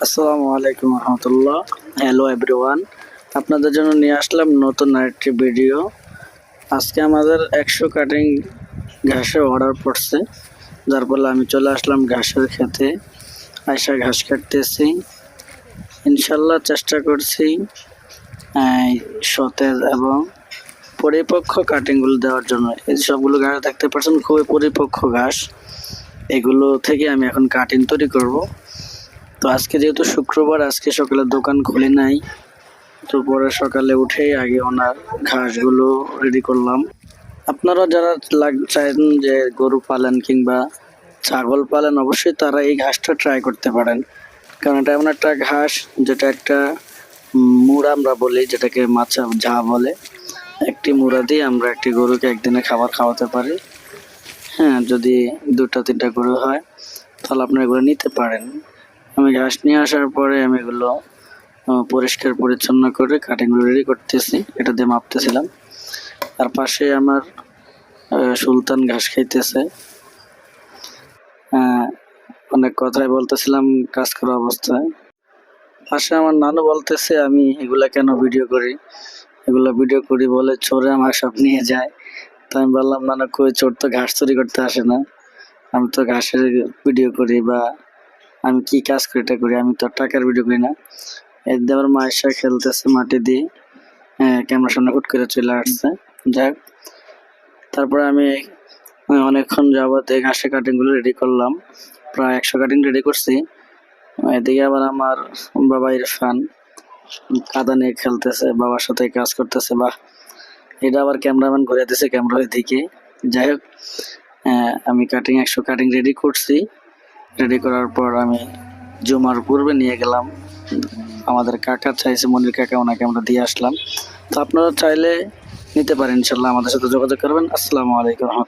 আসসালামু আলাইকুম রহমতুল্লাহ। Hello everyone, আপনাদের জন্য নিয়ে আসলাম নতুন আরেকটি ভিডিও। আজকে আমাদের 100 কাটিং ঘাসের অর্ডার পড়ছে, যার ফলে আমি চলে আসলাম ঘাসের খেতে। আয়সা ঘাস কাটতেছি। ইনশাল্লাহ চেষ্টা করছি সতেজ এবং পরিপক্ক কাটিংগুলো দেওয়ার জন্য। এই সবগুলো ঘাস দেখতে পাচ্ছেন, খুবই পরিপক্ক ঘাস। এগুলো থেকে আমি এখন কাটিং তৈরি করব। তো আজকে যেহেতু শুক্রবার, আজকে সকালে দোকান খুলি নাই, তো পরে সকালে উঠেই আগে ওনার ঘাসগুলো রেডি করলাম। আপনারা যারা চান যে গরু পালেন কিংবা ছাগল পালেন, অবশ্যই তারা এই ঘাসটা ট্রাই করতে পারেন, কারণ এটা এমন একটা ঘাস যেটা একটা মুড়া আমরা বলি, যেটাকে মাছা ঝা বলে। একটি মুড়া দিয়ে আমরা একটি গরুকে একদিনে খাবার খাওয়াতে পারি। হ্যাঁ, যদি 2-3টা গরু হয় তাহলে আপনারা এগুলো নিতে পারেন। আমি ঘাস নিয়ে আসার পরে আমি এগুলো পরিষ্কার পরিচ্ছন্ন করে কাটিংগুলো রেডি করতেছি, এটা দিয়ে মাপতেছিলাম। আর পাশে আমার সুলতান ঘাস খাইতেছে। অনেক কথাই বলতেছিলাম কাজ করা অবস্থায়। পাশে আমার নানু বলতেছে আমি এগুলা কেন ভিডিও করি, এগুলো ভিডিও করি বলে চোরে আমার সব নিয়ে যায়। তো আমি বললাম, নানু কই, চোর তো ঘাস চুরি করতে আসে না, আমি তো ঘাসের ভিডিও করি, বা আমি কি কাজ করি এটা করি, আমি তো টাকার ভিডিও করি না। একদিন আমার মা এসে খেলতেছে মাটি দিয়ে, ক্যামেরার সামনে হুট করে চলে আসছে। যাক, তারপরে আমি অনেকক্ষণ যাবত এই ঘাসের কাটিংগুলো রেডি করলাম। প্রায় 100 কাটিং রেডি করছি। এদিকে আবার আমার বাবা ইরফান কাদা নিয়ে খেলতেছে, বাবার সাথে কাজ করতেছে। বাহ, এটা আবার ক্যামেরাম্যান ঘুরে দিছে ক্যামেরার দিকে। যাই হোক, আমি 100 কাটিং রেডি করছি। রেডি করার পর আমি জুমার পূর্বে নিয়ে গেলাম। আমাদের কাকা চাইছে, মনির কাকা, ওনাকে আমরা দিয়ে আসলাম। তো আপনারা চাইলে নিতে পারেন, ইনশাল্লাহ আমাদের সাথে যোগাযোগ করবেন। আসসালামু আলাইকুম রহমতুল্লাহ।